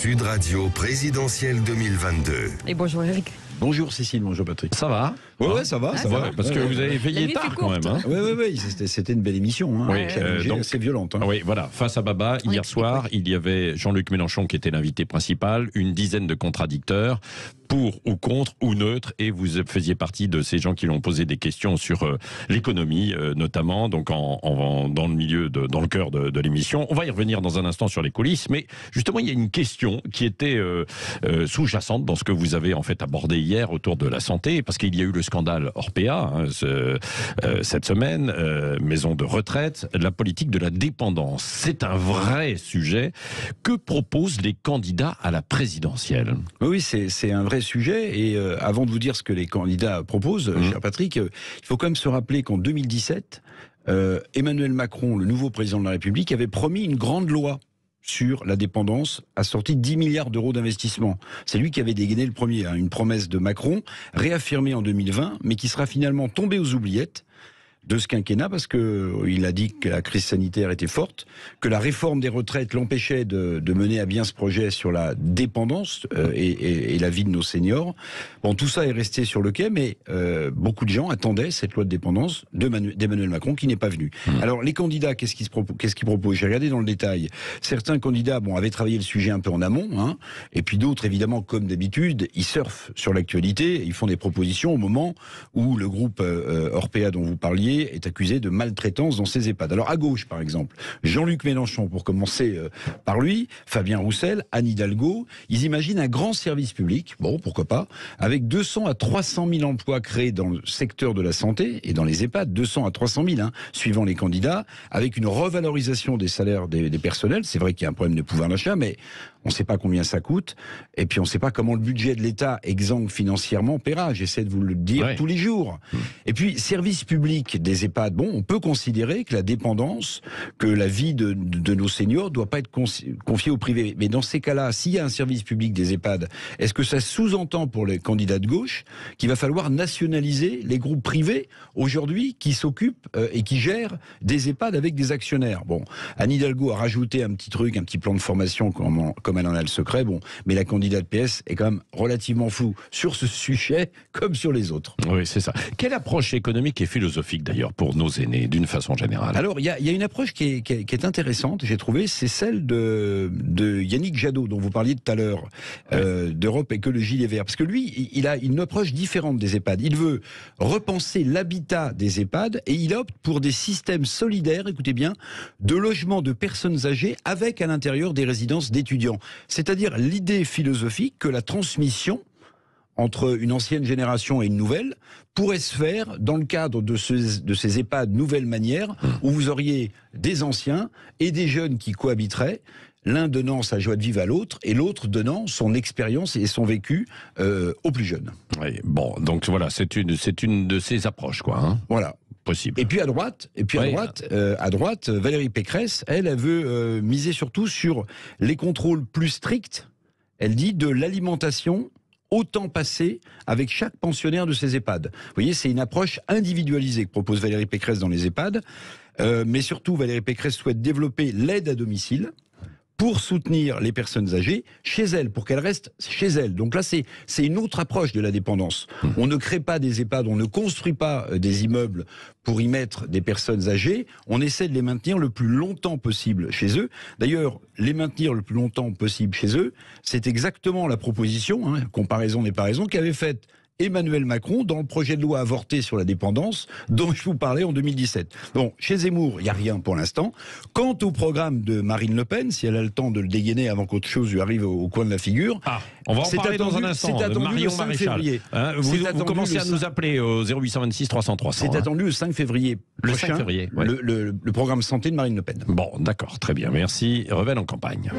Sud Radio présidentielle 2022. Et bonjour Eric. Bonjour Cécile, bonjour Patrick. Ça va? Ouais, ça va, ça va. Parce que vous avez veillé tard quand même. Hein. Oui, c'était une belle émission. Hein. Oui, Donc c'est violente. Hein. Oui, voilà. Face à Baba, hier soir, il y avait Jean-Luc Mélenchon qui était l'invité principal, une dizaine de contradicteurs, pour ou contre ou neutre, et vous faisiez partie de ces gens qui lui ont posé des questions sur l'économie, notamment, donc dans le milieu, dans le cœur de l'émission. On va y revenir dans un instant sur les coulisses, mais justement, il y a une question qui était sous-jacente dans ce que vous avez en fait abordé hier autour de la santé, parce qu'il y a eu le scandale Orpea cette semaine, maison de retraite, la politique de la dépendance. C'est un vrai sujet. Que proposent les candidats à la présidentielle? Oui, c'est un vrai sujet. Et avant de vous dire ce que les candidats proposent, cher Patrick, il faut quand même se rappeler qu'en 2017, Emmanuel Macron, le nouveau président de la République, avait promis une grande loi sur la dépendance, assortie de 10 milliards d'euros d'investissement. C'est lui qui avait dégainé le premier, une promesse de Macron, réaffirmée en 2020, mais qui sera finalement tombée aux oubliettes de ce quinquennat, parce qu'il a dit que la crise sanitaire était forte, que la réforme des retraites l'empêchait de mener à bien ce projet sur la dépendance et la vie de nos seniors. Bon, tout ça est resté sur le quai, mais beaucoup de gens attendaient cette loi de dépendance d'Emmanuel Macron qui n'est pas venue. Alors, les candidats, qu'est-ce qu'ils proposent? J'ai regardé dans le détail. Certains candidats avaient travaillé le sujet un peu en amont, et puis d'autres, évidemment, comme d'habitude, ils surfent sur l'actualité, ils font des propositions au moment où le groupe Orpea dont vous parliez est accusé de maltraitance dans ses EHPAD. Alors à gauche, par exemple, Jean-Luc Mélenchon, pour commencer par lui, Fabien Roussel, Anne Hidalgo, ils imaginent un grand service public, bon, pourquoi pas, avec 200 à 300 000 emplois créés dans le secteur de la santé et dans les EHPAD, 200 à 300 000, suivant les candidats, avec une revalorisation des salaires des personnels. C'est vrai qu'il y a un problème de pouvoir d'achat, mais on ne sait pas combien ça coûte, et puis on ne sait pas comment le budget de l'État, exsangue financièrement, paiera. J'essaie de vous le dire tous les jours. Et puis, service public des EHPAD, on peut considérer que la dépendance, que la vie de nos seniors ne doit pas être confiée au privé. Mais dans ces cas-là, s'il y a un service public des EHPAD, est-ce que ça sous-entend pour les candidats de gauche qu'il va falloir nationaliser les groupes privés, aujourd'hui, qui s'occupent et qui gèrent des EHPAD avec des actionnaires? Bon, Anne Hidalgo a rajouté un petit truc, un petit plan de formation, comme elle en a le secret, mais la candidate PS est quand même relativement floue sur ce sujet, comme sur les autres. Oui, c'est ça. Quelle approche économique et philosophique, d'ailleurs, pour nos aînés, d'une façon générale? Alors, il y a une approche qui est intéressante, j'ai trouvé, c'est celle de Yannick Jadot, dont vous parliez tout à l'heure, d'Europe Écologie Les Verts. Parce que lui, il a une approche différente des EHPAD. Il veut repenser l'habitat des EHPAD et il opte pour des systèmes solidaires, écoutez bien, de logement de personnes âgées avec à l'intérieur des résidences d'étudiants. C'est-à-dire l'idée philosophique que la transmission entre une ancienne génération et une nouvelle pourrait se faire dans le cadre de ces EHPAD nouvelle manière, où vous auriez des anciens et des jeunes qui cohabiteraient, l'un donnant sa joie de vivre à l'autre et l'autre donnant son expérience et son vécu aux plus jeunes. Oui, bon, donc voilà, c'est une de ces approches, quoi. Voilà. Possible. Et puis à droite, Valérie Pécresse, elle veut miser surtout sur les contrôles plus stricts, elle dit, de l'alimentation au temps passé avec chaque pensionnaire de ces EHPAD. Vous voyez, c'est une approche individualisée que propose Valérie Pécresse dans les EHPAD, mais surtout Valérie Pécresse souhaite développer l'aide à domicile pour soutenir les personnes âgées chez elles, pour qu'elles restent chez elles. Donc là, c'est une autre approche de la dépendance. On ne crée pas des EHPAD, on ne construit pas des immeubles pour y mettre des personnes âgées, on essaie de les maintenir le plus longtemps possible chez eux. D'ailleurs, les maintenir le plus longtemps possible chez eux, c'est exactement la proposition, comparaison n'est pas raison, qu'avait faite Emmanuel Macron dans le projet de loi avorté sur la dépendance dont je vous parlais en 2017. Bon, chez Zemmour, il n'y a rien pour l'instant. Quant au programme de Marine Le Pen, si elle a le temps de le dégainer avant qu'autre chose lui arrive au coin de la figure... on va en parler dans un instant. C'est attendu le 5 février. Vous commencez à nous appeler au 0826 300 300. C'est attendu le 5 février prochain, 5 février, le programme santé de Marine Le Pen. Bon, d'accord, très bien, merci. Revel en campagne.